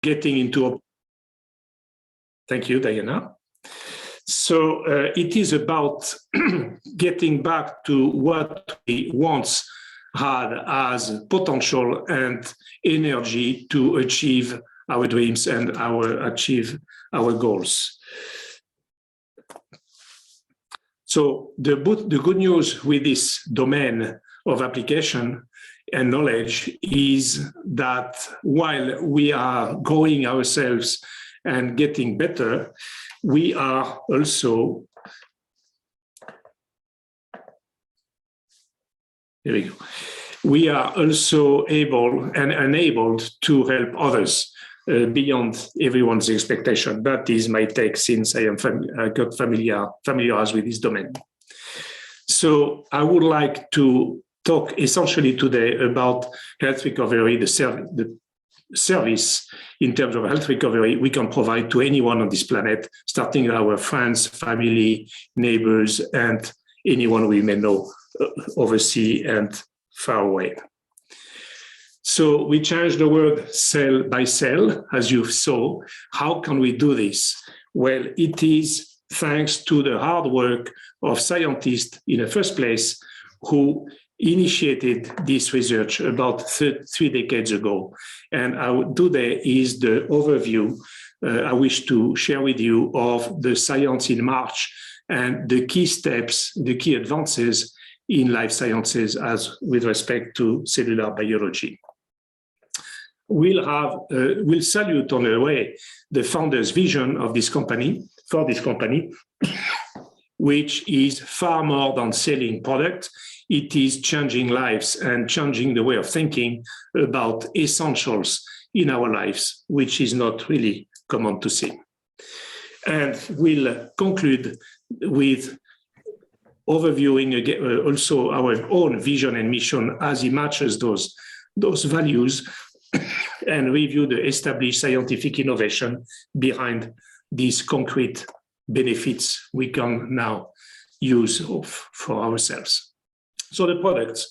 getting into. Thank you, Diana. So it is about getting back to what we once had as potential and energy to achieve our dreams and achieve our goals. So the good news with this domain of application and knowledge is that while we are growing ourselves and getting better, we are also, here we go. We are also able and enabled to help others beyond everyone's expectation. That is my take, since I got familiarized with this domain. So I would like to talk essentially today about health recovery, the service in terms of health recovery we can provide to anyone on this planet, starting our friends, family, neighbors, and anyone we may know overseas and far away. So we changed the word cell by cell, as you saw. How can we do this? Well, it is thanks to the hard work of scientists in the first place who initiated this research about 3 decades ago. And today is the overview I wish to share with you of the science in March and the key steps, the key advances in life sciences as with respect to cellular biology. We'll salute on the way the founder's vision of this company, for this company, which is far more than selling products. It is changing lives and changing the way of thinking about essentials in our lives, which is not really common to see. And we'll conclude with overviewing again, also our own vision and mission as it matches those values, and review the established scientific innovation behind these concrete benefits we can now use for ourselves. So the products,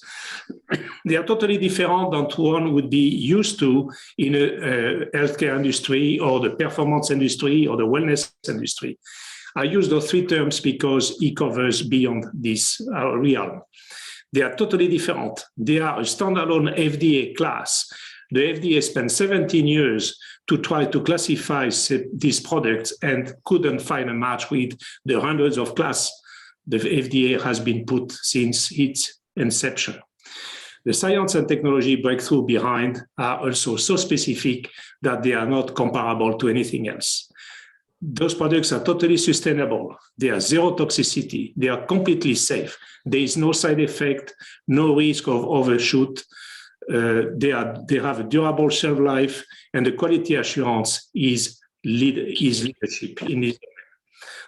they are totally different than one would be used to in a healthcare industry or the performance industry or the wellness industry. I use those 3 terms because it covers beyond this realm. They are totally different. They are a standalone FDA class. The FDA spent 17 years to try to classify these products and couldn't find a match with the hundreds of classes the FDA has been put since its inception. The science and technology breakthrough behind are also so specific that they are not comparable to anything else. Those products are totally sustainable. They are zero toxicity. They are completely safe. There is no side effect, no risk of overshoot. They have a durable shelf life, and the quality assurance is leadership in this.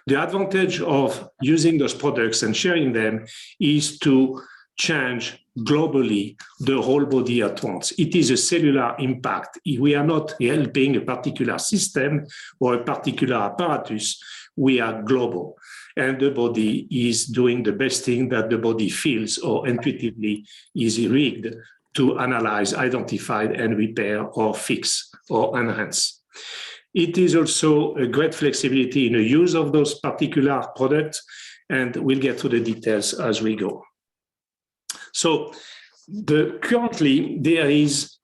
The advantage of using those products and sharing them is to change globally the whole body at once. It is a cellular impact. We are not helping a particular system or a particular apparatus. We are global. And the body is doing the best thing that the body feels or intuitively is rigged to analyze, identify, and repair or fix or enhance. It is also a great flexibility in the use of those particular products, and we'll get to the details as we go. So currently there is,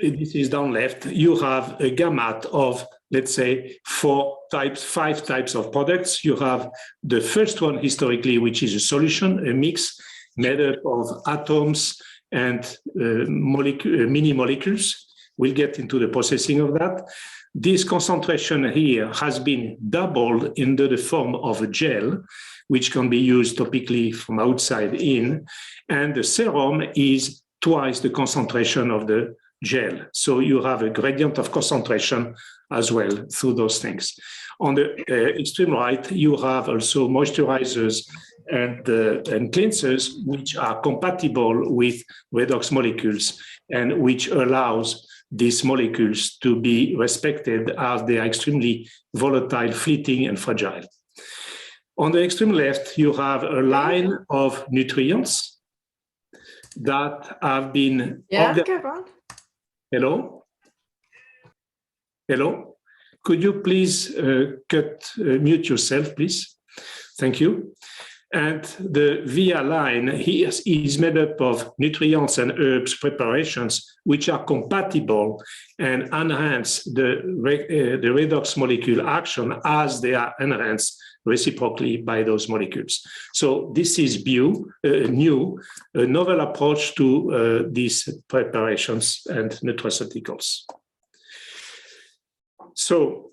this is down left, you have a gamut of, let's say, 5 types of products. You have the first one historically, which is a solution, a mix made up of atoms and mini molecules. We'll get into the processing of that. This concentration here has been doubled into the form of a gel, which can be used topically from outside in, and the serum is twice the concentration of the gel. So you have a gradient of concentration as well through those things. On the extreme right, you have also moisturizers and cleansers, which are compatible with redox molecules and which allows these molecules to be respected as they are extremely volatile, fleeting, and fragile. On the extreme left, you have a line of nutrients that have been... Yeah, Hello? Hello? Could you please mute yourself, please? Thank you. And the VIA line here is made up of nutrients and herbs preparations which are compatible and enhance the redox molecule action as they are enhanced reciprocally by those molecules. So this is a novel approach to these preparations and nutraceuticals. So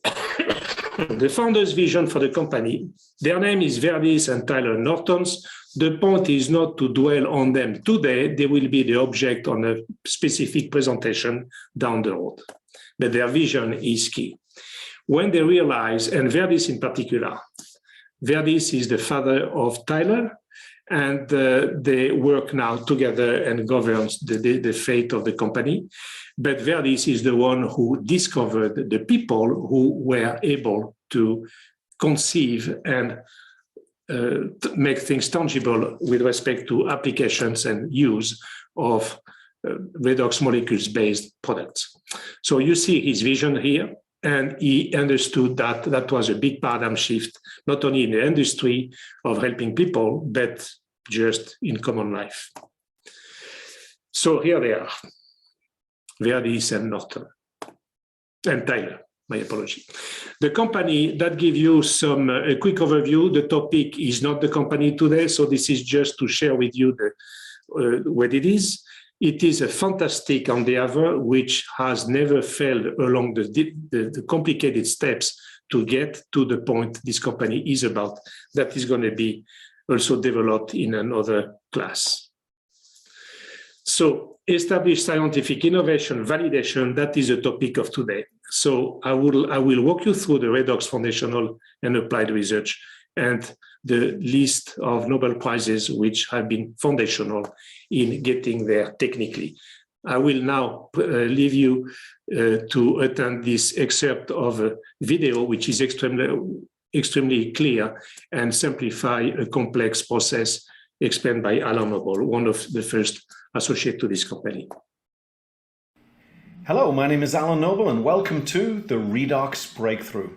the founder's vision for the company, their name is Verdis and Tyler Norton's. The point is not to dwell on them today. They will be the object on a specific presentation down the road. But their vision is key. When they realize, and Verdis in particular, Verdis is the father of Tyler, and they work now together and governs the fate of the company. But Verdis is the one who discovered the people who were able to conceive and make things tangible with respect to applications and use of redox molecules-based products. So you see his vision here, and he understood that that was a big paradigm shift, not only in the industry of helping people, but just in common life. So here they are, Verdis and Norton, and Tyler, my apology. The company, that gives you a quick overview. The topic is not the company today, so this is just to share with you what it is. It is a fantastic endeavor which has never failed along the complicated steps to get to the point this company is about. That is going to be also developed in another class. So established scientific innovation, validation, that is the topic of today. So I will walk you through the Redox foundational and applied research and the list of Nobel Prizes which have been foundational in getting there technically. I will now leave you to attend this excerpt of a video which is extremely clear and simplify a complex process explained by Alan Noble, one of the first associates to this company. Hello, my name is Alan Noble and welcome to the Redox Breakthrough.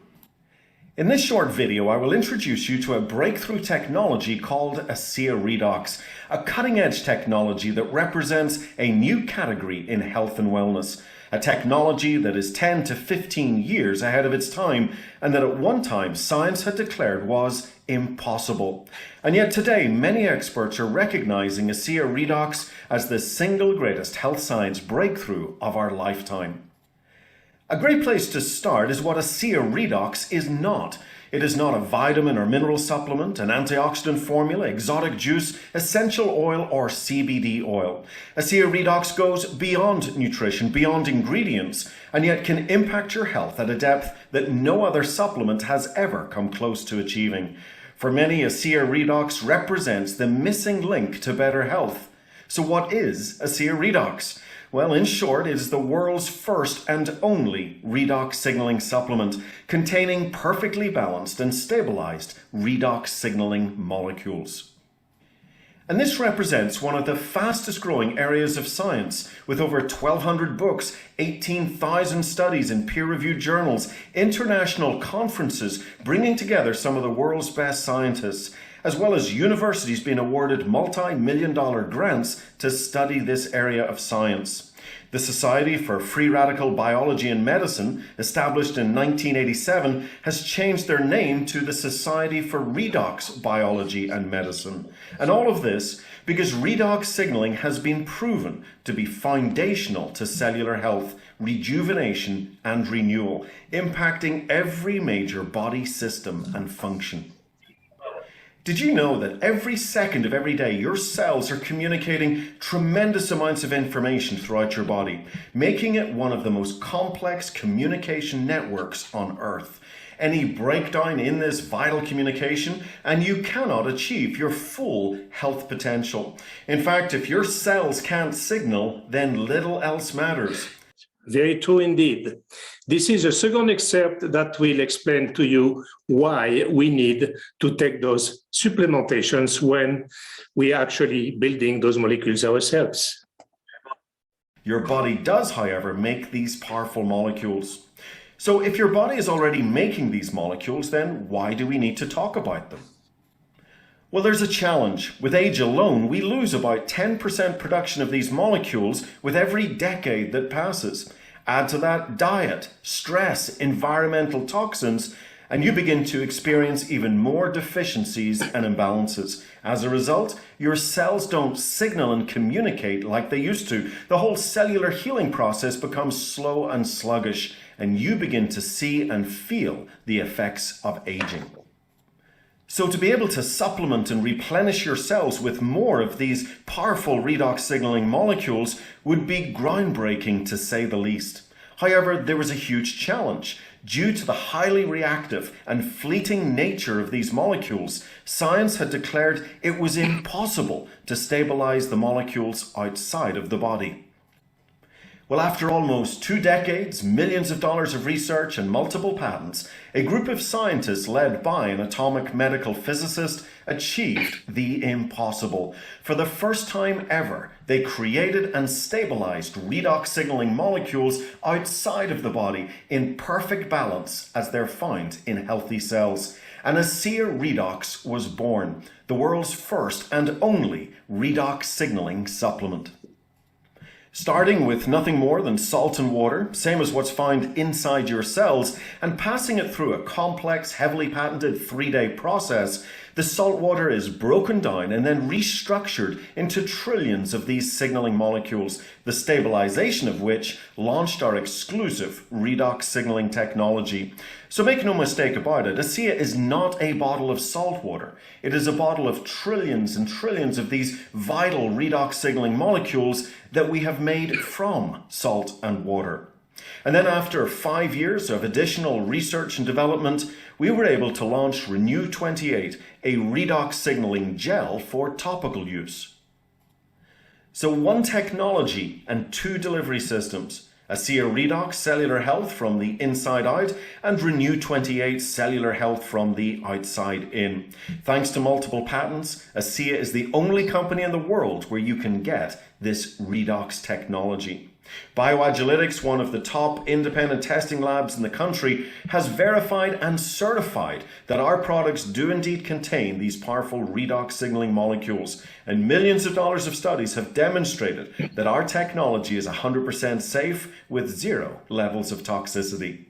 In this short video, I will introduce you to a breakthrough technology called ASEA Redox, a cutting-edge technology that represents a new category in health and wellness, a technology that is 10 to 15 years ahead of its time and that at one time science had declared was impossible. And yet today, many experts are recognizing ASEA Redox as the single greatest health science breakthrough of our lifetime. A great place to start is what ASEA Redox is not. It is not a vitamin or mineral supplement, an antioxidant formula, exotic juice, essential oil, or CBD oil. ASEA Redox goes beyond nutrition, beyond ingredients, and yet can impact your health at a depth that no other supplement has ever come close to achieving. For many, ASEA Redox represents the missing link to better health. So what is ASEA Redox? Well, in short, it is the world's first and only redox signaling supplement containing perfectly balanced and stabilized redox signaling molecules. And this represents one of the fastest growing areas of science, with over 1,200 books, 18,000 studies in peer-reviewed journals, international conferences bringing together some of the world's best scientists, as well as universities being awarded multi-million-dollar grants to study this area of science. The Society for Free Radical Biology and Medicine, established in 1987, has changed their name to the Society for Redox Biology and Medicine. And all of this because redox signaling has been proven to be foundational to cellular health, rejuvenation, and renewal, impacting every major body system and function. Did you know that every second of every day, your cells are communicating tremendous amounts of information throughout your body, making it one of the most complex communication networks on Earth? Any breakdown in this vital communication, and you cannot achieve your full health potential. In fact, if your cells can't signal, then little else matters. Very true indeed. This is a second excerpt that will explain to you why we need to take those supplementations when we are actually building those molecules ourselves. Your body does, however, make these powerful molecules. So if your body is already making these molecules, then why do we need to talk about them? Well, there's a challenge. With age alone, we lose about 10% production of these molecules with every decade that passes. Add to that diet, stress, environmental toxins, and you begin to experience even more deficiencies and imbalances. As a result, your cells don't signal and communicate like they used to. The whole cellular healing process becomes slow and sluggish, and you begin to see and feel the effects of aging. So to be able to supplement and replenish your cells with more of these powerful redox signaling molecules would be groundbreaking, to say the least. However, there was a huge challenge. Due to the highly reactive and fleeting nature of these molecules, science had declared it was impossible to stabilize the molecules outside of the body. Well, after almost 2 decades, millions of dollars of research and multiple patents, a group of scientists led by an atomic medical physicist achieved the impossible. For the first time ever, they created and stabilized redox signaling molecules outside of the body in perfect balance as they're found in healthy cells. And ASEA Redox was born, the world's first and only redox signaling supplement. Starting with nothing more than salt and water, same as what's found inside your cells, and passing it through a complex, heavily patented 3-day process, the salt water is broken down and then restructured into trillions of these signaling molecules, the stabilization of which launched our exclusive redox signaling technology. So make no mistake about it, ASEA is not a bottle of salt water. It is a bottle of trillions and trillions of these vital redox signaling molecules that we have made from salt and water. And then after 5 years of additional research and development, we were able to launch Renew 28, a redox signaling gel for topical use. So 1 technology and 2 delivery systems. ASEA Redox Cellular Health from the inside out and Renew 28 Cellular Health from the outside in. Thanks to multiple patents, ASEA is the only company in the world where you can get this redox technology. Bioagilytics, one of the top independent testing labs in the country, has verified and certified that our products do indeed contain these powerful redox signaling molecules, and millions of dollars of studies have demonstrated that our technology is 100% safe with 0 levels of toxicity.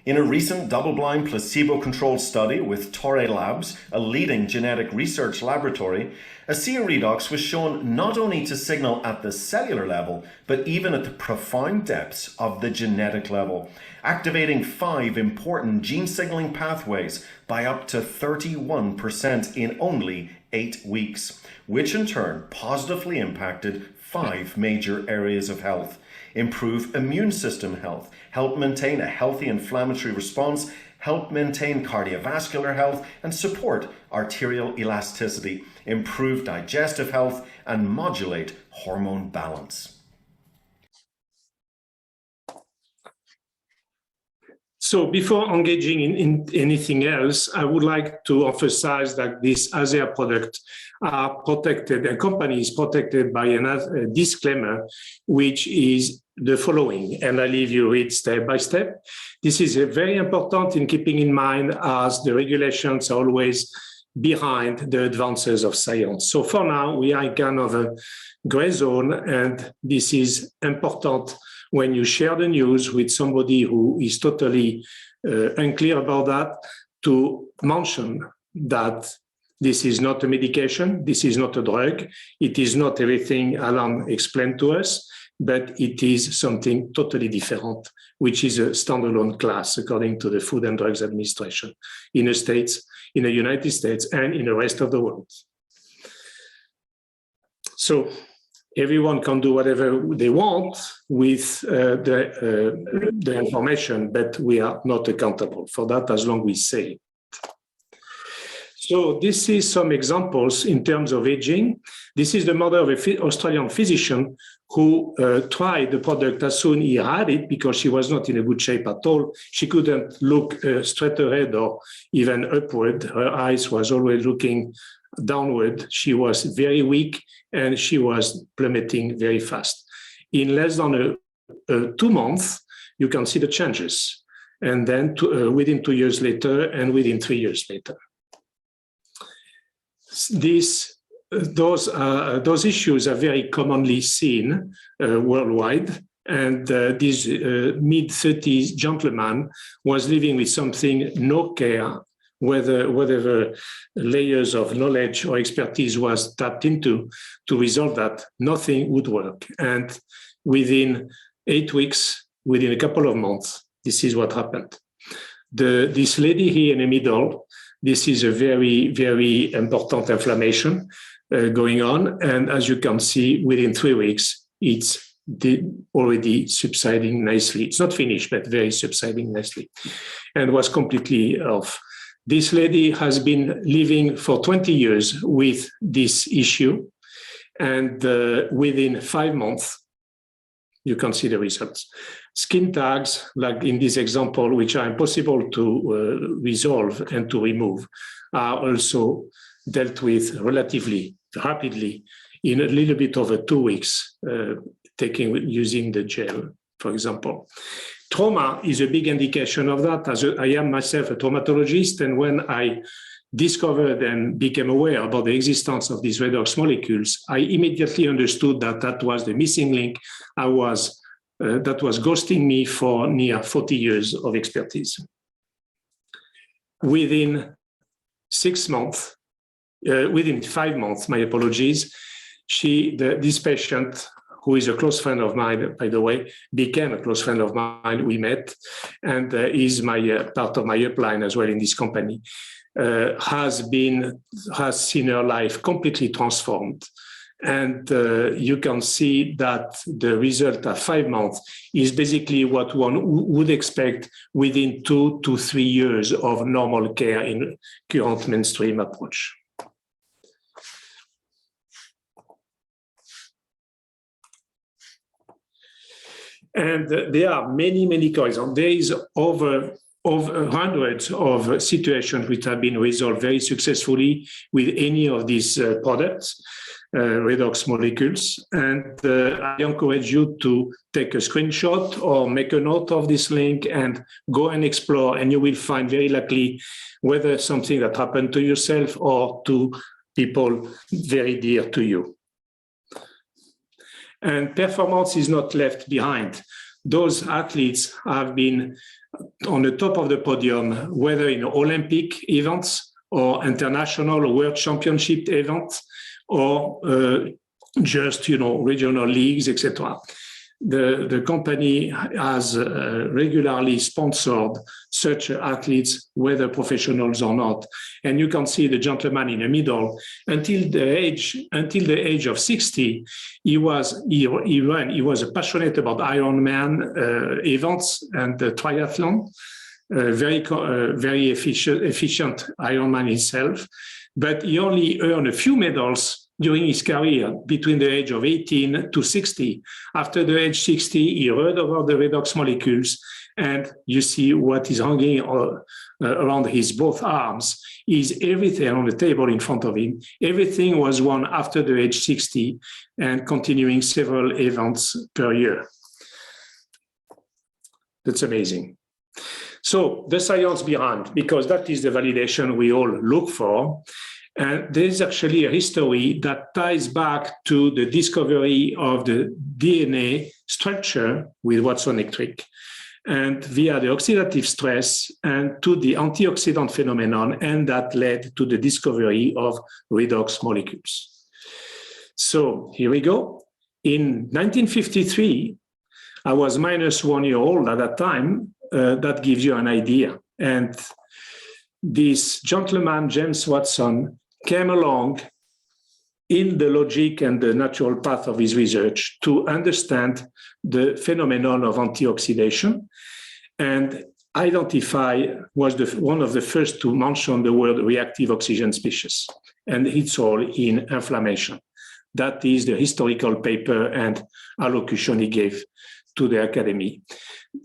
In a recent double-blind placebo-controlled study with Torre Labs, a leading genetic research laboratory, ASEA Redox was shown not only to signal at the cellular level, but even at the profound depths of the genetic level, activating 5 important gene signaling pathways by up to 31% in only 8 weeks, which in turn positively impacted 5 major areas of health. Improve immune system health, help maintain a healthy inflammatory response, help maintain cardiovascular health, and support arterial elasticity, improve digestive health, and modulate hormone balance. So before engaging in anything else, I would like to emphasize that this ASEA product are protected, a company is protected by a disclaimer, which is the following, and I leave you read step by step. This is very important in keeping in mind as the regulations are always behind the advances of science. So for now, we are in kind of a gray zone, and this is important when you share the news with somebody who is totally unclear about that, to mention that this is not a medication, this is not a drug, it is not everything Alan explained to us, but it is something totally different, which is a standalone class according to the Food and Drugs Administration in the States, in the United States, and in the rest of the world. So everyone can do whatever they want with the information, but we are not accountable for that as long as we say it. So this is some examples in terms of aging. This is the mother of an Australian physician who tried the product as soon as he had it because she was not in a good shape at all. She couldn't look straight ahead or even upward. Her eyes was always looking downward. She was very weak and she was plummeting very fast. In less than 2 months, you can see the changes. and then within 2 years later, and within 3 years later. Those issues are very commonly seen worldwide. And this mid-30s gentleman was living with something, no care, whatever layers of knowledge or expertise was tapped into to resolve that, nothing would work. And within 8 weeks, within a couple of months, this is what happened. This lady here in the middle, this is a very, very important inflammation going on. And as you can see, within 3 weeks, it's already subsiding nicely. It's not finished, but very subsiding nicely, and was completely off. This lady has been living for 20 years with this issue, and within 5 months, you can see the results. Skin tags, like in this example, which are impossible to resolve and to remove, are also dealt with relatively rapidly in a little bit over 2 weeks, using the gel, for example. Trauma is a big indication of that, as I am myself a traumatologist, and when I discovered and became aware about the existence of these redox molecules, I immediately understood that that was the missing link that was ghosting me for near 40 years of expertise. Within 6 months, within 5 months, my apologies, this patient, who is a close friend of mine, by the way, became a close friend of mine. We met, and is part of my upline as well in this company, has seen her life completely transformed. And you can see that the result at 5 months is basically what one would expect within 2 to 3 years of normal care in current mainstream approach. And there are many, many cases. There is over hundreds of situations which have been resolved very successfully with any of these products, redox molecules. And I encourage you to take a screenshot or make a note of this link and go and explore, and you will find very likely whether something that happened to yourself or to people very dear to you. And performance is not left behind. Those athletes have been on the top of the podium, whether in Olympic events or international or world championship events, or just regional leagues, etc. The company has regularly sponsored such athletes, whether professionals or not. And you can see the gentleman in the middle. Until the age of 60, he was passionate about Ironman events and the triathlon. Very efficient Ironman himself, but he only earned a few medals during his career between the age of 18 to 60. After the age 60, he heard about the redox molecules, and you see what is hanging around his both arms is everything on the table in front of him. Everything was won after the age 60 and continuing several events per year. That's amazing. So the science behind, because that is the validation we all look for. And there is actually a history that ties back to the discovery of the DNA structure with Watson electric, and via the oxidative stress and to the antioxidant phenomenon, and that led to the discovery of redox molecules. So here we go. In 1953, I was -1 year old at that time. That gives you an idea. And this gentleman, James Watson, came along in the logic and the natural path of his research to understand the phenomenon of antioxidation, and was one of the first to mention the word reactive oxygen species and its role in inflammation. That is the historical paper and allocution he gave to the Academy.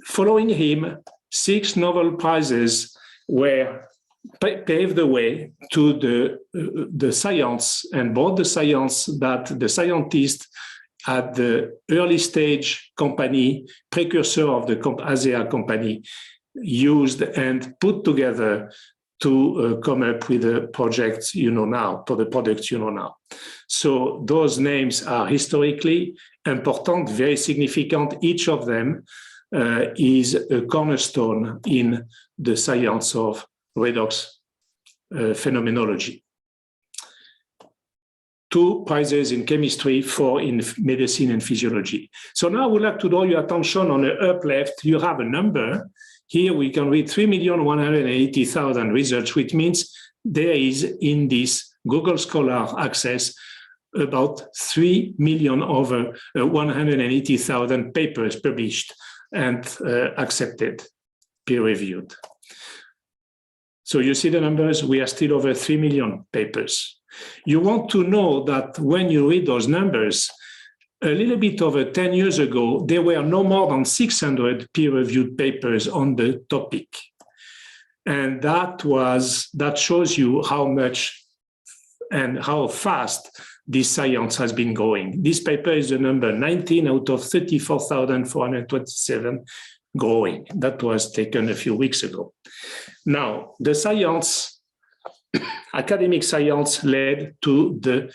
Following him, 6 Nobel Prizes paved the way to the science, and brought the science that the scientists at the early stage company, precursor of the ASEA company, used and put together to come up with the projects you know now, for the products you know now. So those names are historically important, very significant. Each of them is a cornerstone in the science of redox phenomenology. 2 prizes in chemistry, 4 in medicine and physiology. So now I would like to draw your attention on the up left. You have a number. Here we can read 3,180,000 results, which means there is in this Google Scholar access about 3 million over 180,000 papers published and accepted, peer-reviewed. So you see the numbers, we are still over 3 million papers. You want to know that when you read those numbers, a little bit over 10 years ago, there were no more than 600 peer-reviewed papers on the topic. And that shows you how much and how fast this science has been going. This paper is the number 19 out of 34,427 growing. That was taken a few weeks ago. Now, the science, academic science led to the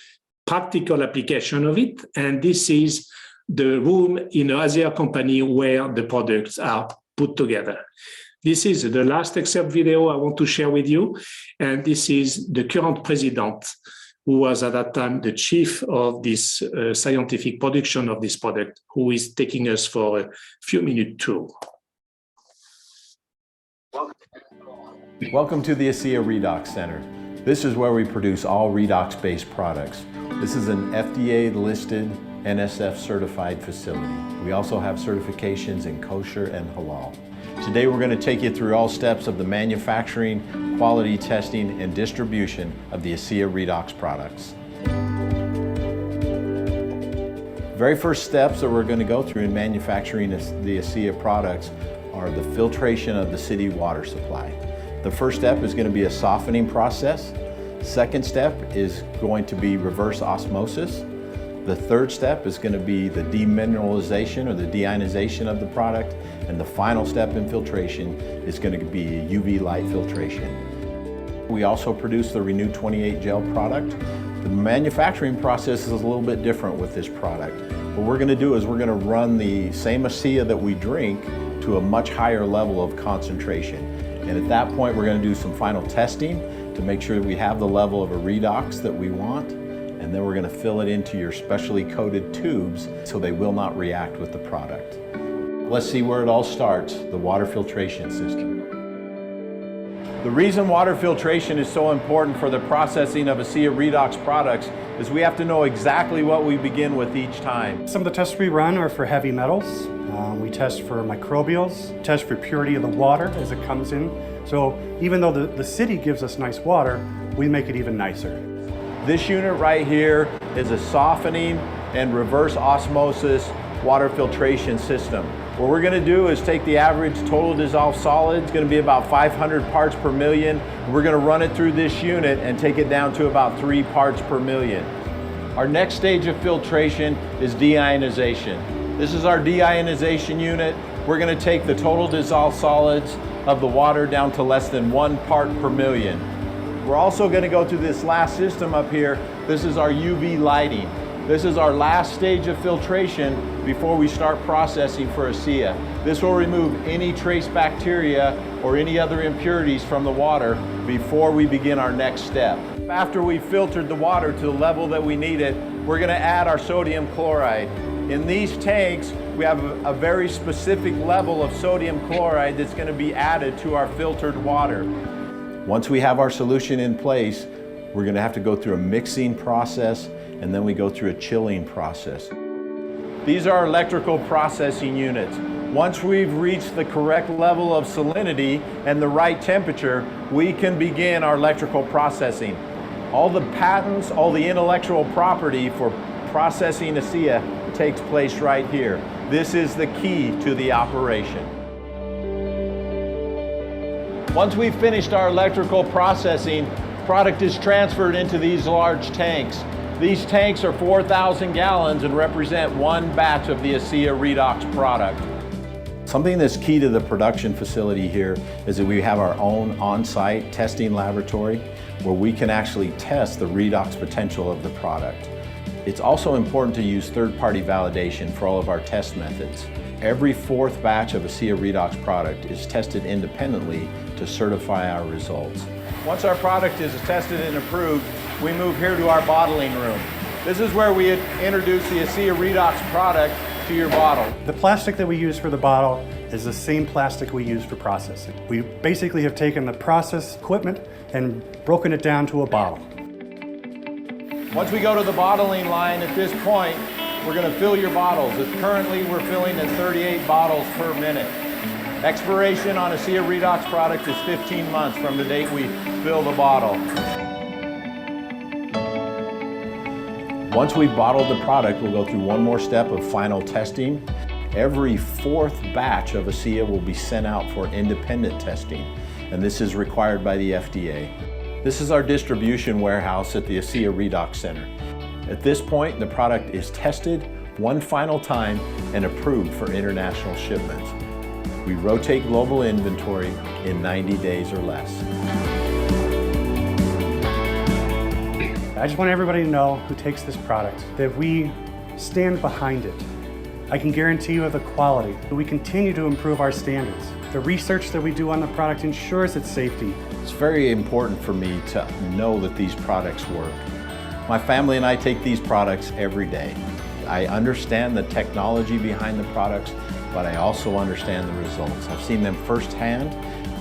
practical application of it. And this is the room in an Asia company where the products are put together. This is the last excerpt video I want to share with you. And this is the current president, who was at that time the chief of this scientific production of this product, who is taking us for a few minute tour. Welcome to the ASEA Redox Center. This is where we produce all redox-based products. This is an FDA-listed, NSF-certified facility. We also have certifications in kosher and halal. Today we're going to take you through all steps of the manufacturing, quality testing, and distribution of the ASEA Redox products. Very first steps that we're going to go through in manufacturing the ASEA products are the filtration of the city water supply. The first step is going to be a softening process. Second step is going to be reverse osmosis. The third step is going to be the demineralization or the deionization of the product. And the final step in filtration is going to be UV light filtration. We also produce the Renew 28 gel product. The manufacturing process is a little bit different with this product. What we're going to do is we're going to run the same ASEA that we drink to a much higher level of concentration. And at that point, we're going to do some final testing to make sure that we have the level of a redox that we want. And then we're going to fill it into your specially coated tubes so they will not react with the product. Let's see where it all starts, the water filtration system. The reason water filtration is so important for the processing of ASEA Redox products is we have to know exactly what we begin with each time. Some of the tests we run are for heavy metals. We test for microbials, test for purity of the water as it comes in. So even though the city gives us nice water, we make it even nicer. This unit right here is a softening and reverse osmosis water filtration system. What we're going to do is take the average total dissolved solid, it's going to be about 500 parts per million. We're going to run it through this unit and take it down to about 3 parts per million. Our next stage of filtration is deionization. This is our deionization unit. We're going to take the total dissolved solids of the water down to less than 1 part per million. We're also going to go through this last system up here. This is our UV lighting. This is our last stage of filtration before we start processing for ASEA. This will remove any trace bacteria or any other impurities from the water before we begin our next step. After we've filtered the water to the level that we need it, we're going to add our sodium chloride. In these tanks, we have a very specific level of sodium chloride that's going to be added to our filtered water. Once we have our solution in place, we're going to have to go through a mixing process, and then we go through a chilling process. These are our electrical processing units. Once we've reached the correct level of salinity and the right temperature, we can begin our electrical processing. All the patents, all the intellectual property for processing ASEA takes place right here. This is the key to the operation. Once we've finished our electrical processing, product is transferred into these large tanks. These tanks are 4,000 gallons and represent one batch of the ASEA Redox product. Something that's key to the production facility here is that we have our own on-site testing laboratory where we can actually test the redox potential of the product. It's also important to use third-party validation for all of our test methods. Every fourth batch of ASEA Redox product is tested independently to certify our results. Once our product is tested and approved, we move here to our bottling room. This is where we introduce the ASEA Redox product to your bottle. The plastic that we use for the bottle is the same plastic we use for processing. We basically have taken the process equipment and broken it down to a bottle. Once we go to the bottling line at this point, we're going to fill your bottles. Currently, we're filling at 38 bottles per minute. Expiration on ASEA Redox product is 15 months from the date we fill the bottle. Once we've bottled the product, we'll go through one more step of final testing. Every fourth batch of ASEA will be sent out for independent testing, and this is required by the FDA. This is our distribution warehouse at the ASEA Redox Center. At this point, the product is tested one final time and approved for international shipments. We rotate global inventory in 90 days or less. I just want everybody to know who takes this product that we stand behind it. I can guarantee you the quality, that we continue to improve our standards. The research that we do on the product ensures its safety. It's very important for me to know that these products work. My family and I take these products every day. I understand the technology behind the products, but I also understand the results. I've seen them firsthand.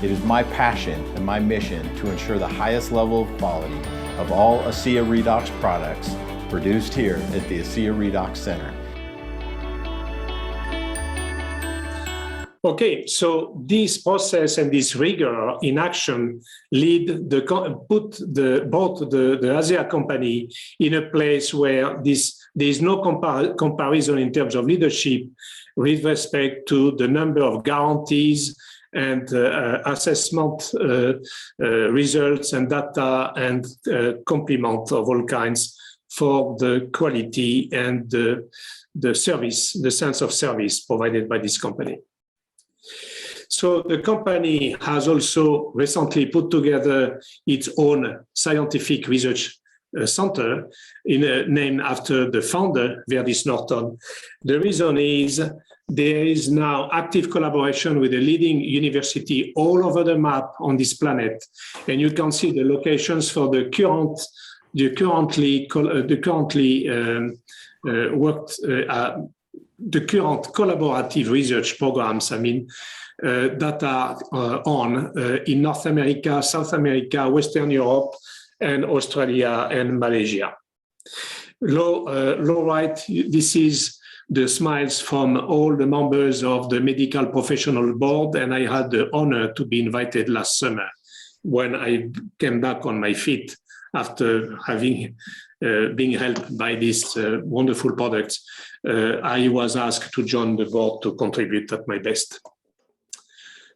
It is my passion and my mission to ensure the highest level of quality of all ASEA Redox products produced here at the ASEA Redox Center. Okay, so this process and this rigor in action put the ASEA company in a place where there is no comparison in terms of leadership with respect to the number of guarantees and assessment results and data and complement of all kinds for the quality and the service, the sense of service provided by this company. So the company has also recently put together its own scientific research center named after the founder, Verdis Norton. The reason is there is now active collaboration with the leading university all over the map on this planet, and you can see the locations for the current collaborative research programs, that are on in North America, South America, Western Europe, and Australia and Malaysia. Low right, this is the smiles from all the members of the medical professional board, and I had the honor to be invited last summer when I came back on my feet after having being helped by these wonderful products. I was asked to join the board to contribute at my best.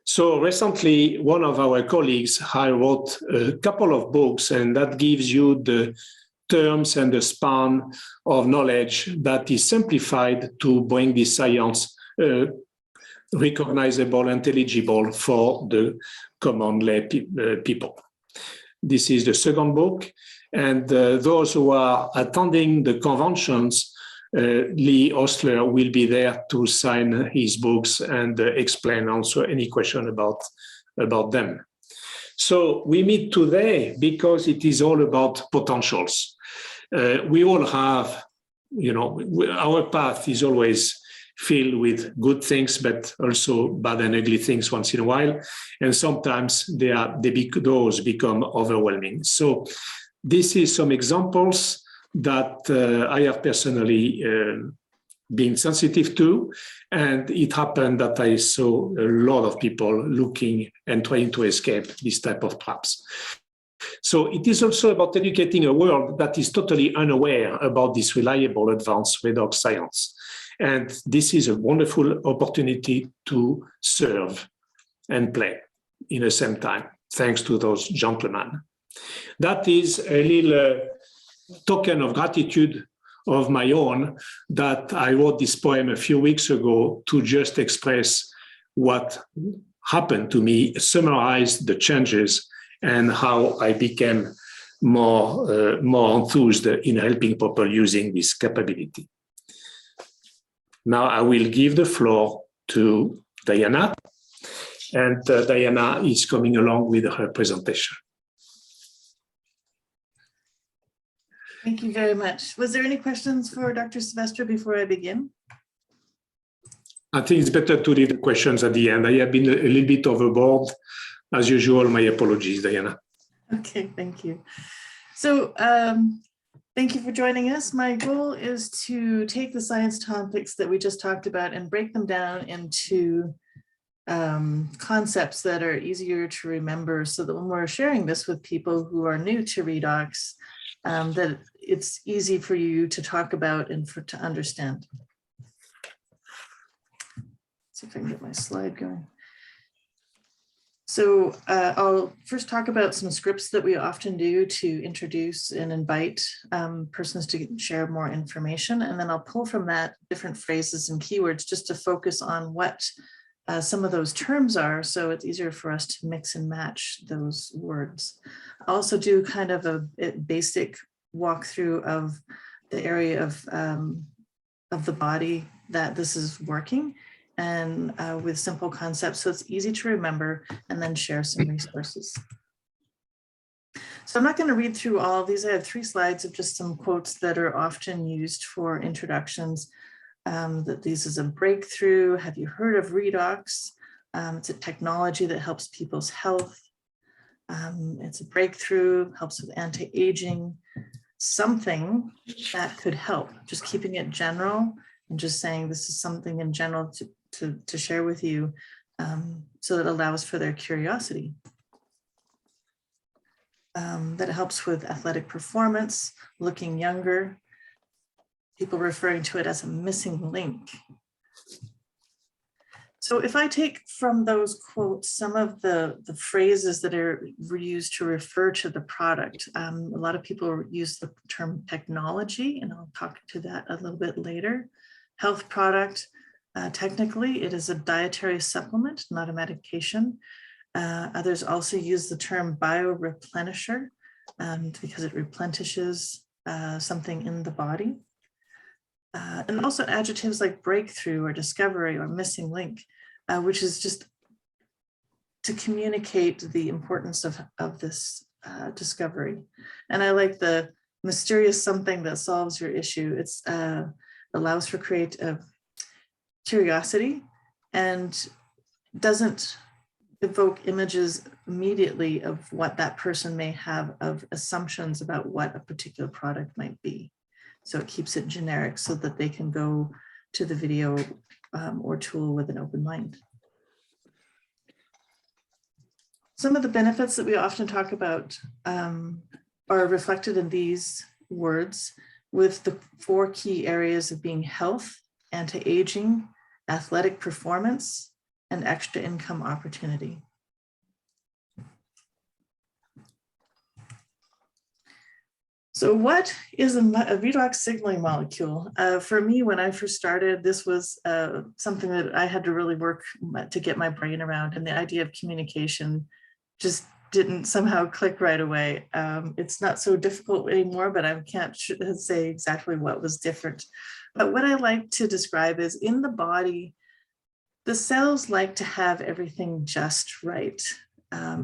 So recently, one of our colleagues, I wrote a couple of books, and that gives you the terms and the span of knowledge that is simplified to bring this science recognizable and intelligible for the common lay people. This is the second book, and those who are attending the conventions, Lee Osler will be there to sign his books and explain also any question about them. So we meet today because it is all about potentials. We all have, our path is always filled with good things, but also bad and ugly things once in a while. And sometimes those become overwhelming. So this is some examples that I have personally been sensitive to. And it happened that I saw a lot of people looking and trying to escape this type of traps. So it is also about educating a world that is totally unaware about this reliable advanced redox science. And this is a wonderful opportunity to serve and play in the same time, thanks to those gentlemen. That is a little token of gratitude of my own that I wrote this poem a few weeks ago to just express what happened to me, summarize the changes, and how I became more enthused in helping people using this capability. Now I will give the floor to Diana, and Diana is coming along with her presentation. Thank you very much. Was there any questions for Dr. Souvestre before I begin? I think it's better to read the questions at the end. I have been a little bit overboard. As usual, my apologies, Diana. Okay, thank you. So thank you for joining us. My goal is to take the science topics that we just talked about and break them down into concepts that are easier to remember, so that when we're sharing this with people who are new to Redox, that it's easy for you to talk about and to understand. Let's see if I can get my slide going. So I'll first talk about some scripts that we often do to introduce and invite persons to share more information. And then I'll pull from that different phrases and keywords just to focus on what some of those terms are, so it's easier for us to mix and match those words. I also do kind of a basic walkthrough of the area of the body that this is working, and with simple concepts, so it's easy to remember, and then share some resources. So I'm not going to read through all of these. I have 3 slides of just some quotes that are often used for introductions. That this is a breakthrough. Have you heard of Redox? It's a technology that helps people's health. It's a breakthrough, helps with anti-aging, something that could help. Just keeping it general and just saying this is something in general to share with you, so that it allows for their curiosity. That it helps with athletic performance, looking younger. People referring to it as a missing link. So if I take from those quotes some of the phrases that are used to refer to the product, a lot of people use the term technology, and I'll talk to that a little bit later. Health product, technically it is a dietary supplement, not a medication. Others also use the term bioreplenisher because it replenishes something in the body. And also adjectives like breakthrough or discovery or missing link, which is just to communicate the importance of this discovery. And I like the mysterious something that solves your issue. It's allows for creative curiosity and doesn't evoke images immediately of what that person may have of assumptions about what a particular product might be. So it keeps it generic so that they can go to the video or tool with an open mind. Some of the benefits that we often talk about are reflected in these words, with the 4 key areas of being health, anti-aging, athletic performance, and extra income opportunity. So what is a redox signaling molecule? For me, when I first started, this was something that I had to really work to get my brain around, and the idea of communication just didn't somehow click right away. It's not so difficult anymore, but I can't say exactly what was different. But what I like to describe is, in the body, the cells like to have everything just right.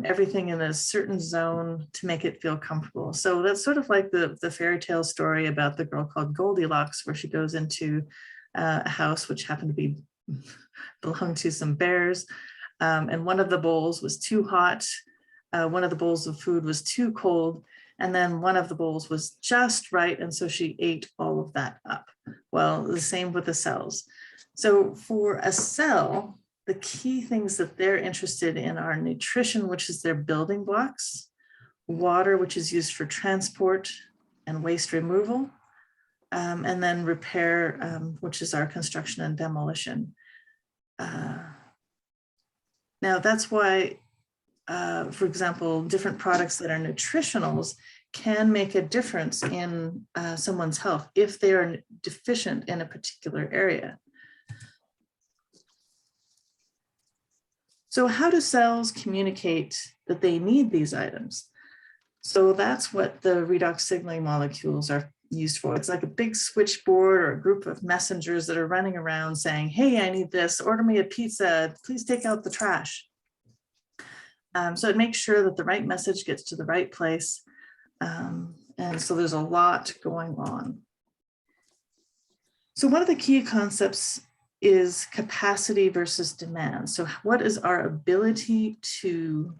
Everything in a certain zone to make it feel comfortable. So that's sort of like the fairy tale story about the girl called Goldilocks, where she goes into a house which happened to belong to some bears. And one of the bowls was too hot. One of the bowls of food was too cold. And then one of the bowls was just right. And so she ate all of that up. Well, the same with the cells. So for a cell, the key things that they're interested in are nutrition, which is their building blocks, water, which is used for transport and waste removal, and then repair, which is our construction and demolition. Now, that's why, for example, different products that are nutritionals can make a difference in someone's health if they are deficient in a particular area. So how do cells communicate that they need these items? So that's what the redox signaling molecules are used for. It's like a big switchboard or a group of messengers that are running around saying, hey, I need this, order me a pizza, please take out the trash. So it makes sure that the right message gets to the right place. And so there's a lot going on. So one of the key concepts is capacity versus demand. So what is our ability to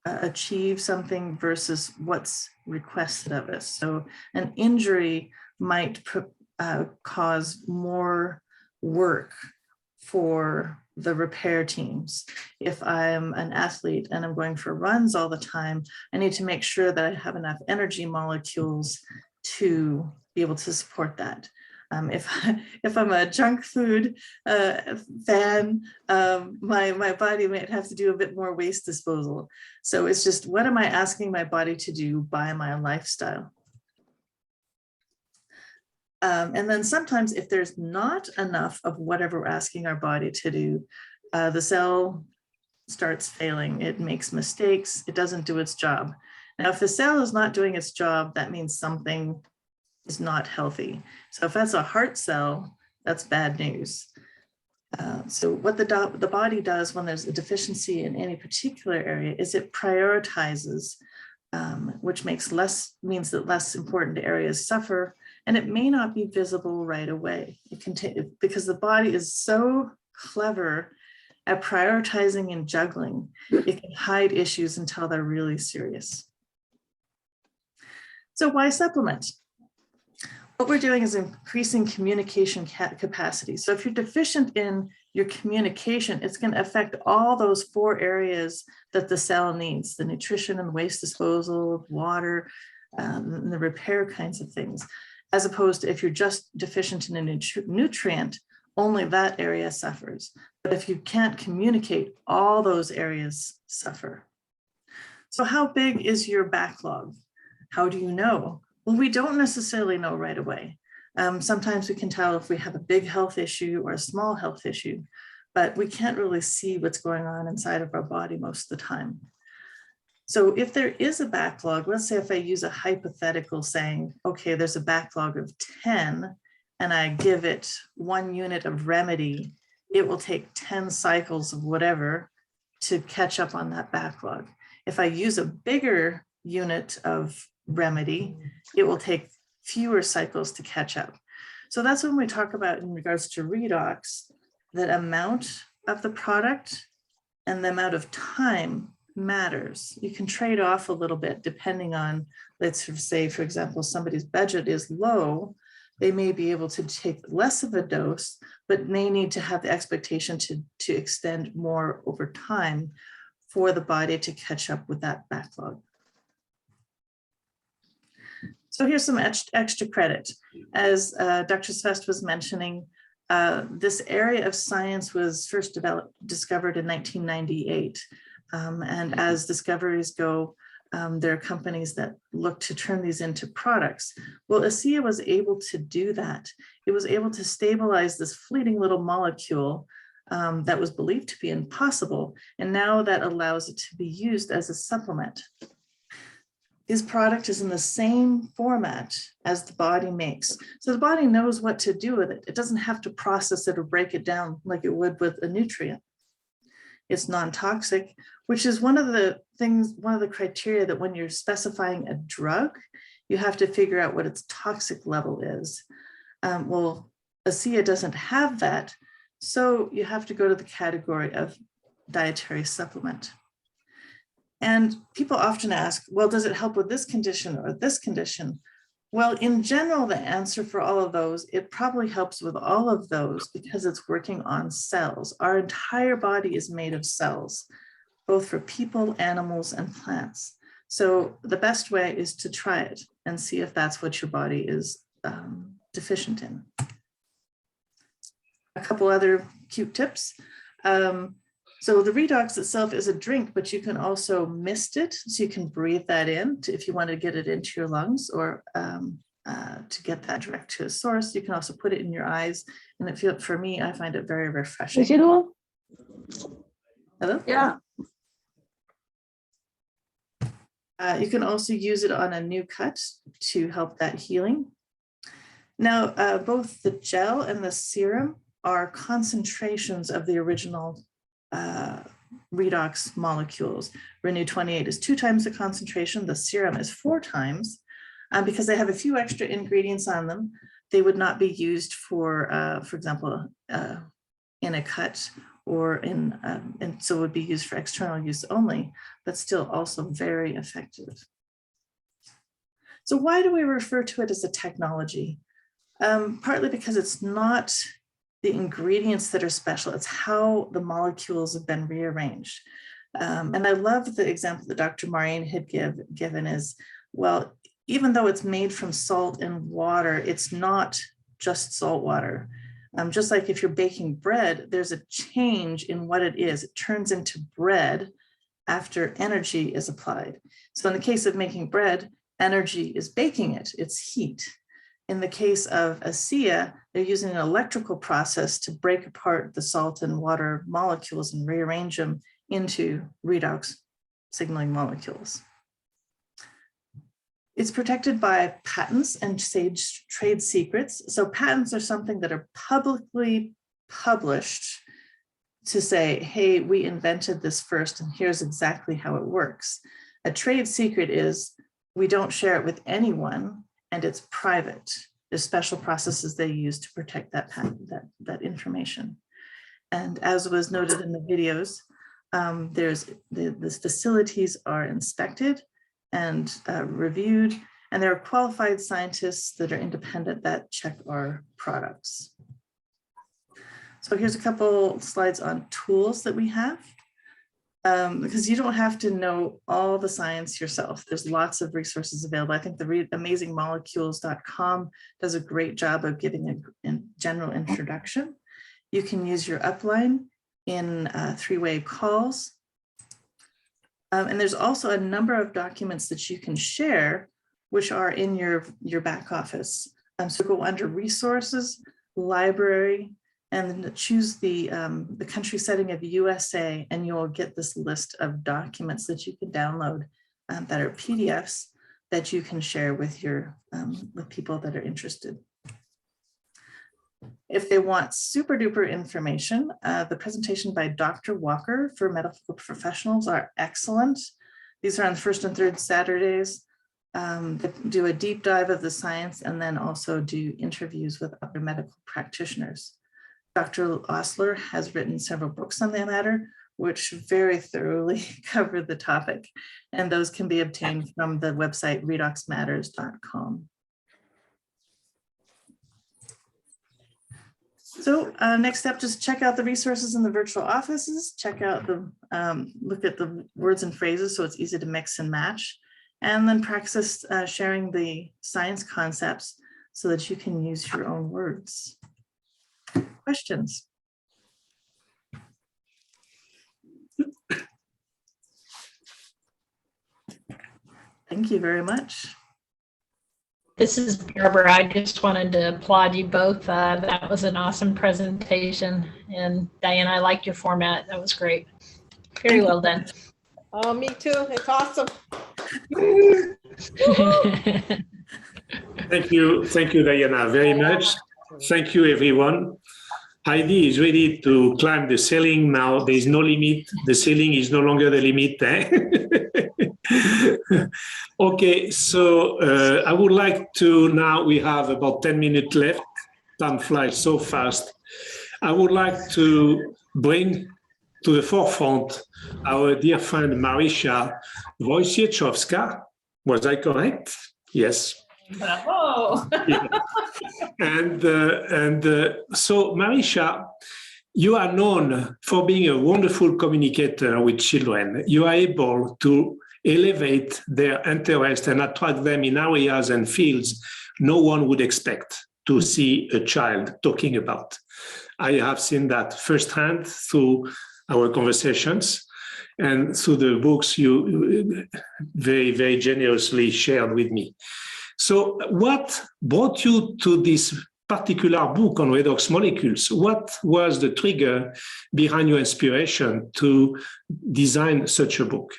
achieve something versus what's requested of us? So an injury might cause more work for the repair teams. If I'm an athlete and I'm going for runs all the time, I need to make sure that I have enough energy molecules to be able to support that. If I'm a junk food fan, my body might have to do a bit more waste disposal. So it's just, what am I asking my body to do by my lifestyle? And then sometimes if there's not enough of whatever we're asking our body to do, the cell starts failing. It makes mistakes. It doesn't do its job. Now, if the cell is not doing its job, that means something is not healthy. So if that's a heart cell, that's bad news. So what the body does when there's a deficiency in any particular area is it prioritizes, which means that less important areas suffer, and it may not be visible right away. It can because the body is so clever at prioritizing and juggling, it can hide issues until they're really serious. So why supplement? What we're doing is increasing communication capacity. So if you're deficient in your communication, it's going to affect all those 4 areas that the cell needs: the nutrition and waste disposal, water, and the repair kinds of things. As opposed to if you're just deficient in a nutrient, only that area suffers. But if you can't communicate, all those areas suffer. So how big is your backlog? How do you know? Well, we don't necessarily know right away. Sometimes we can tell if we have a big health issue or a small health issue, but we can't really see what's going on inside of our body most of the time. So if there is a backlog, let's say if I use a hypothetical saying, okay, there's a backlog of 10 and I give it 1 unit of remedy, it will take 10 cycles of whatever to catch up on that backlog. If I use a bigger unit of remedy, it will take fewer cycles to catch up. So that's when we talk about, in regards to redox, that amount of the product and the amount of time matters. You can trade off a little bit depending on, let's say, for example, somebody's budget is low, they may be able to take less of a dose, but may need to have the expectation to extend more over time for the body to catch up with that backlog. So here's some extra credit. As Dr. Souvestre was mentioning, this area of science was first discovered in 1998. And as discoveries go, there are companies that look to turn these into products. Well, ASEA was able to do that. It was able to stabilize this fleeting little molecule that was believed to be impossible. And now that allows it to be used as a supplement. This product is in the same format as the body makes. So the body knows what to do with it. It doesn't have to process it or break it down like it would with a nutrient. It's non-toxic, which is one of the criteria that when you're specifying a drug, you have to figure out what its toxic level is. Well, ASEA doesn't have that, so you have to go to the category of dietary supplement. And people often ask, well, does it help with this condition or this condition? Well, in general, the answer for all of those, it probably helps with all of those because it's working on cells. Our entire body is made of cells, both for people, animals, and plants. So the best way is to try it and see if that's what your body is deficient in. A couple other cute tips. So the Redox itself is a drink, but you can also mist it. So you can breathe that in if you want to get it into your lungs or to get that direct to a source. You can also put it in your eyes. And for me, I find it very refreshing. Hello? Yeah. You can also use it on a new cut to help that healing. Now, both the gel and the serum are concentrations of the original redox molecules. Renew 28 is 2 times the concentration. The serum is 4 times. Because they have a few extra ingredients on them, they would not be used for example, in a cut or and so would be used for external use only, but still also very effective. So why do we refer to it as a technology? Partly because it's not the ingredients that are special, it's how the molecules have been rearranged. And I love the example that Dr. Maureen had given is, well, even though it's made from salt and water, it's not just salt water. Just like if you're baking bread, there's a change in what it is. It turns into bread after energy is applied. So in the case of making bread, energy is baking it, it's heat. In the case of ASEA, they're using an electrical process to break apart the salt and water molecules and rearrange them into redox signaling molecules. It's protected by patents and trade secrets. So patents are something that are publicly published to say, hey, we invented this first and here's exactly how it works. A trade secret is we don't share it with anyone and it's private. There's special processes they use to protect that patent, that information. And as was noted in the videos, the facilities are inspected and reviewed, and there are qualified scientists that are independent that check our products. So here's a couple slides on tools that we have, because you don't have to know all the science yourself. There's lots of resources available. I think the amazingmolecules.com does a great job of giving a general introduction. You can use your upline in 3-way calls. And there's also a number of documents that you can share, which are in your back office. So go under resources, library, and then choose the country setting of USA, and you'll get this list of documents that you can download that are PDFs that you can share with with people that are interested. If they want super duper information, the presentation by Dr. Walker for medical professionals are excellent. These are on the 1st and 3rd Saturdays. They do a deep dive of the science and then also do interviews with other medical practitioners. Dr. Osler has written several books on the matter, which very thoroughly cover the topic, and those can be obtained from the website redoxmatters.com. So next step, just check out the resources in the virtual offices, check out look at the words and phrases so it's easy to mix and match, and then practice sharing the science concepts so that you can use your own words. Questions? Thank you very much. This is Barbara. I just wanted to applaud you both. That was an awesome presentation. And Diane, I liked your format. That was great. Very well done. Oh, me too. It's awesome. Thank you, Diana, very much. Thank you, everyone. Heidi is ready to climb the ceiling now. There is no limit. The ceiling is no longer the limit. Okay, so I would like to, now we have about 10 minutes left. Time flies so fast. I would like to bring to the forefront our dear friend Marisha Wojciechowska. Was I correct? Yes. Bravo. Yeah. And so Marisha, you are known for being a wonderful communicator with children. You are able to elevate their interest and attract them in areas and fields no one would expect to see a child talking about. I have seen that firsthand through our conversations and through the books you very, very generously shared with me. So what brought you to this particular book on redox molecules. What was the trigger behind your inspiration to design such a book?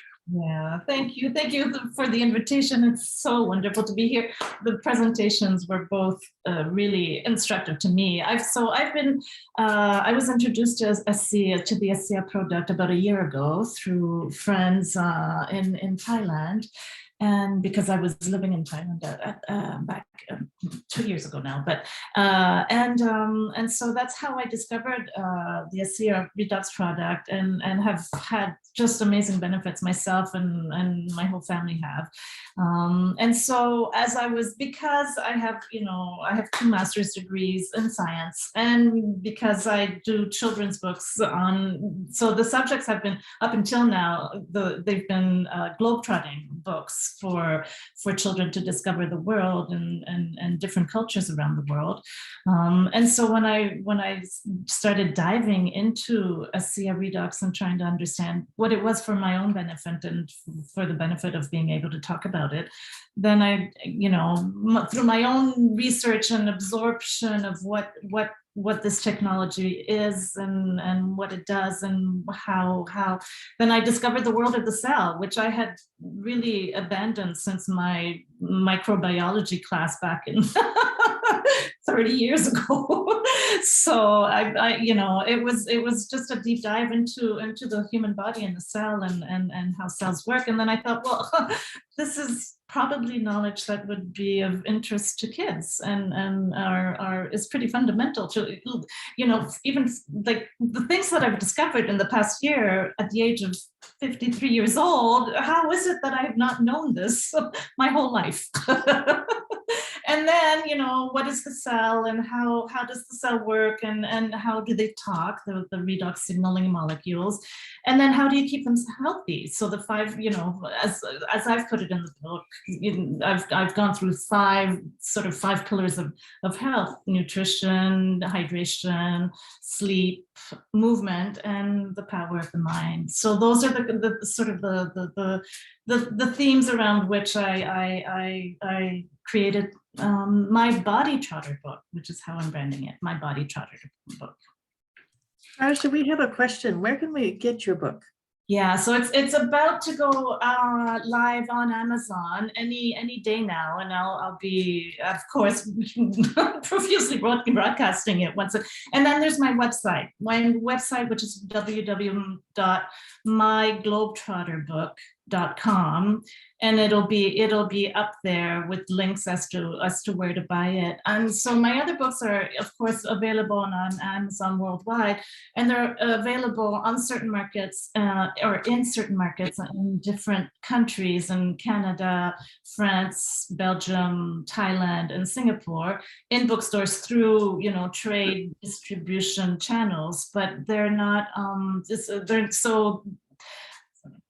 Yeah, thank you. Thank you for the invitation. It's so wonderful to be here. The presentations were both really instructive to me. I was introduced to the ASEA product about a year ago through friends in Thailand. And because I was living in Thailand back 2 years ago now, and so that's how I discovered the ASEA Redox product, and have had just amazing benefits myself and my whole family have. And so because I have 2 master's degrees in science, and because I do children's books so the subjects have been, up until now, they've been globetrotting books for children to discover the world and different cultures around the world. And so when I started diving into ASEA Redox and trying to understand what it was for my own benefit and for the benefit of being able to talk about it, then I, through my own research and absorption of what this technology is and what it does and how then I discovered the world of the cell, which I had really abandoned since my microbiology class back in 30 years ago. So it was just a deep dive into the human body and the cell and how cells work. And then I thought, well, this is probably knowledge that would be of interest to kids and is pretty fundamental to, even like the things that I've discovered in the past year at the age of 53 years old. How is it that I have not known this my whole life? And then, what is the cell and how does the cell work and how do they talk, the redox signaling molecules? And then how do you keep them healthy? So the 5, as I've put it in the book, I've gone through 5 pillars of health: nutrition, hydration, sleep, movement, and the power of the mind. So those are the themes around which I created my Body Trotter book, which is how I'm branding it, my Body Trotter book. Marisha, we have a question. Where can we get your book? Yeah, so it's about to go live on Amazon any day now, and I'll be, of course, profusely broadcasting it once. And then there's my website, which is www.myglobetrotterbook.com, and it'll be up there with links as to where to buy it. And so my other books are, of course, available on Amazon worldwide, and they're available on certain markets or in certain markets in different countries in Canada, France, Belgium, Thailand, and Singapore, in bookstores through trade distribution channels, but they're not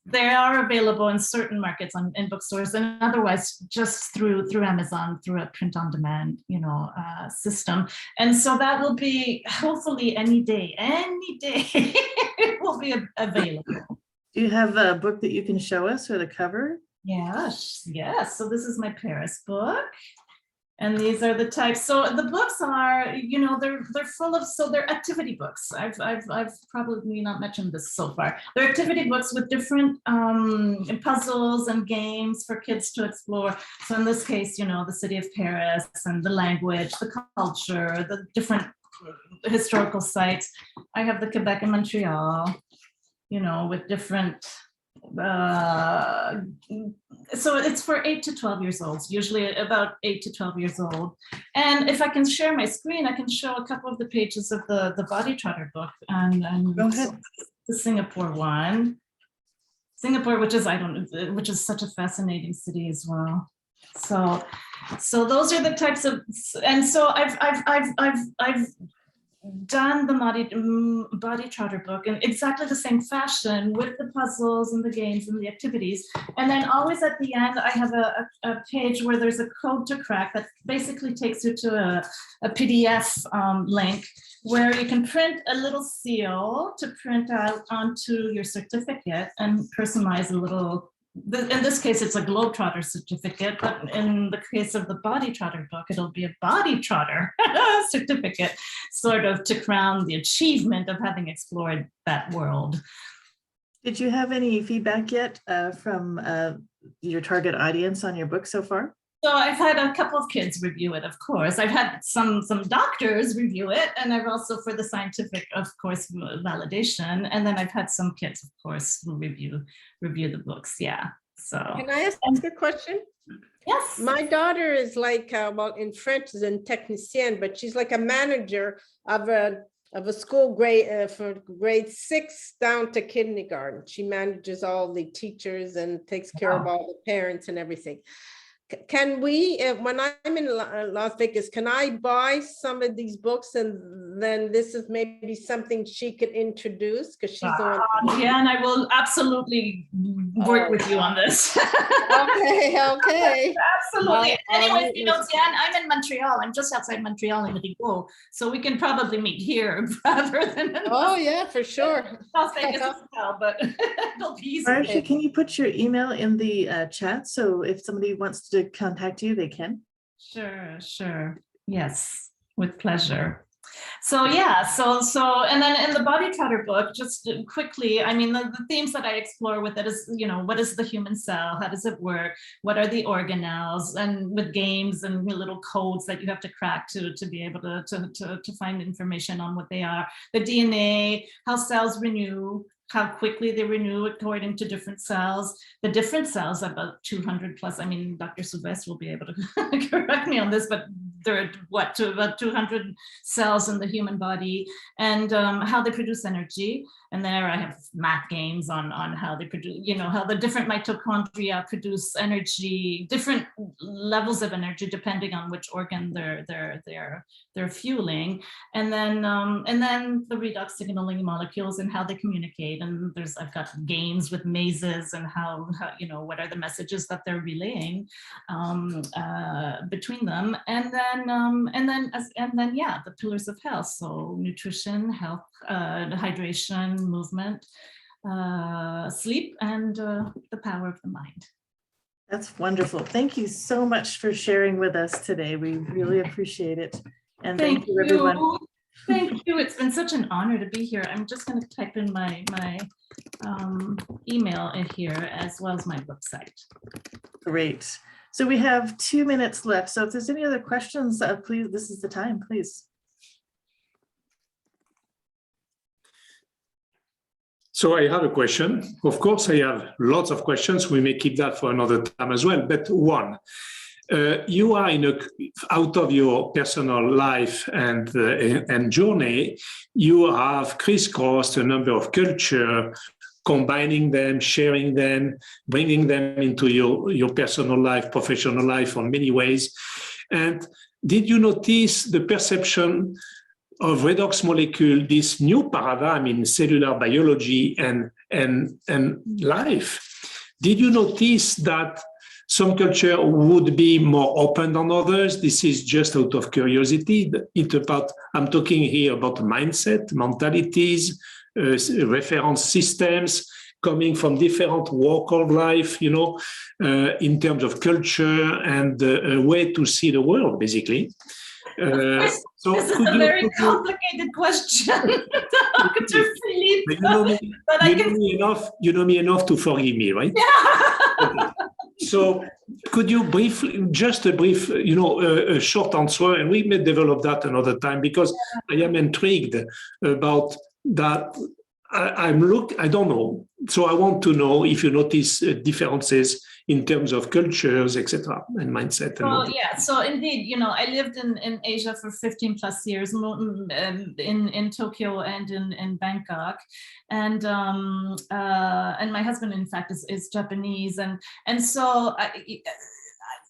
they are available in certain markets in bookstores, and otherwise just through Amazon, through a print-on-demand system. And so that will be hopefully any day it will be available. Do you have a book that you can show us, or the cover? Yes. So this is my Paris book. And these are the types. So the books are, they're full of, so they're activity books. I've probably not mentioned this so far. They're activity books with different puzzles and games for kids to explore. So in this case, the city of Paris and the language, the culture, the different historical sites. I have the Quebec and Montreal, with different, so it's for 8 to 12 years old, usually about 8 to 12 years old. And if I can share my screen, I can show a couple of the pages of the Body Trotter book. And Go ahead. So the Singapore one. Singapore, which is such a fascinating city as well. So those are the types of, and so I've done the Body Trotter book in exactly the same fashion, with the puzzles and the games and the activities. And then always at the end, I have a page where there's a code to crack that basically takes you to a PDF link where you can print a little seal to print out onto your certificate and personalize a little in this case, it's a Globetrotter certificate, but in the case of the Body Trotter book, it'll be a Body Trotter certificate, sort of to crown the achievement of having explored that world. Did you have any feedback yet from your target audience on your book so far? So I've had a couple of kids review it, of course. I've had some doctors review it, and I've also, for the scientific, of course, validation. And then I've had some kids, of course, who review the books. Yeah. So Can I ask a question? yes. My daughter is like, well, in French is a technicienne, but she's like a manager of a school grade for grade 6 down to kindergarten. She manages all the teachers and takes care of all the parents and everything. Can we, when I'm in Las Vegas, can I buy some of these books, and then this is maybe something she could introduce, because she's the one. Yeah, and I will absolutely work with you on this. Okay. Absolutely. Anyways, you know, Tian, I'm in Montreal. I'm just outside Montreal in Rigaud, so we can probably meet here rather than. Oh yeah, for sure. Las Vegas as well, but it'll be easy. Marisha, can you put your email in the chat, so if somebody wants to contact you, they can? Sure. Yes, with pleasure. So yeah, so and then in the Body Trotter book, just quickly, I mean, the themes that I explore with it is, you know, what is the human cell? How does it work? What are the organelles? And with games and little codes that you have to crack to be able to find information on what they are. The DNA, how cells renew, how quickly they renew according to different cells. The different cells, about 200 plus. I mean, Dr. Souvestre will be able to correct me on this, but there are about 200 cells in the human body, and how they produce energy. And there I have math games on how they produce, you know, how the different mitochondria produce energy, different levels of energy depending on which organ they're fueling. And then the redox signaling molecules and how they communicate. And I've got games with mazes and how you know, what are the messages that they're relaying between them. And then yeah, the pillars of health. So nutrition, health, hydration, movement, sleep, and the power of the mind. That's wonderful. Thank you so much for sharing with us today. We really appreciate it. And thank you, everyone. Thank you. It's been such an honor to be here. I'm just going to type in my email in here, as well as my website. Great. So we have 2 minutes left. So if there's any other questions, please, this is the time, please. So I have a question. Of course, I have lots of questions. We may keep that for another time as well. But one, you are out of your personal life and journey, you have crisscrossed a number of culture, combining them, sharing them, bringing them into your personal life, professional life in many ways. And did you notice the perception of redox molecule, this new paradigm in cellular biology and life? Did you notice that some culture would be more open than others? This is just out of curiosity. I'm talking here about mindset, mentalities, reference systems coming from different walk of life, you know, in terms of culture and a way to see the world, basically. So this is a very complicated question, Dr. Philippe. You know me enough to forgive me, right? Yeah. Okay. So could you briefly, just a brief, you know, a short answer, and we may develop that another time, because I am intrigued about that. I don't know. So I want to know if you notice differences in terms of cultures, etc., and mindset. Yeah. So indeed, you know, I lived in Asia for 15 plus years, in Tokyo and in Bangkok, and my husband, in fact, is Japanese, and so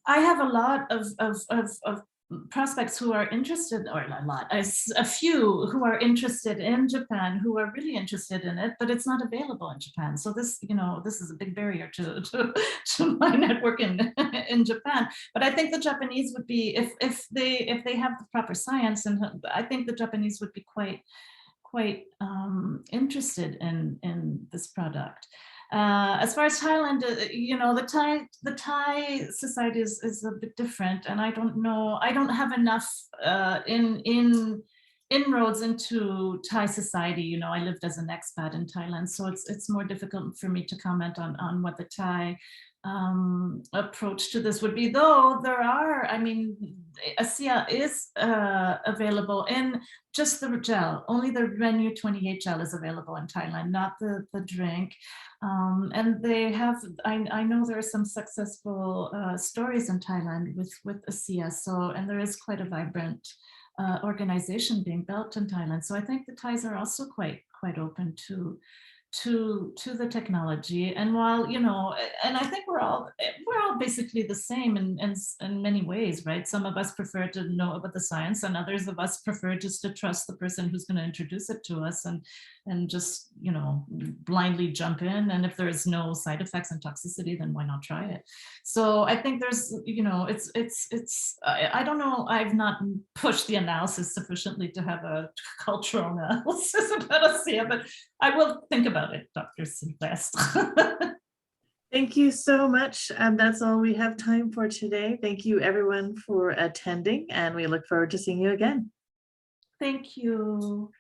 I have a lot of prospects who are interested, or a few who are interested in Japan, who are really interested in it, but it's not available in Japan. So this, you know, this is a big barrier to my network in Japan. But I think the Japanese would be, if they have the proper science, and I think the Japanese would be quite interested in this product. As far as Thailand, you know, the Thai society is a bit different, and I don't know. I don't have enough inroads into Thai society. You know, I lived as an expat in Thailand, so it's more difficult for me to comment on what the Thai approach to this would be, though there are, I mean, ASEA is available in just the gel. Only the Renew 28 gel is available in Thailand, not the drink. And they have, I know there are some successful stories in Thailand with ASEA, so, and there is quite a vibrant organization being built in Thailand. So I think the Thais are also quite open to the technology. And while, you know, and I think we're all basically the same in many ways, right? Some of us prefer to know about the science, and others of us prefer just to trust the person who's going to introduce it to us and just, you know, blindly jump in. And if there is no side effects and toxicity, then why not try it? So I think there's, you know, I don't know, I've not pushed the analysis sufficiently to have a cultural analysis about ASEA, but I will think about it, Dr. Souvestre. Thank you so much. And that's all we have time for today. Thank you everyone for attending, and we look forward to seeing you again. Thank you.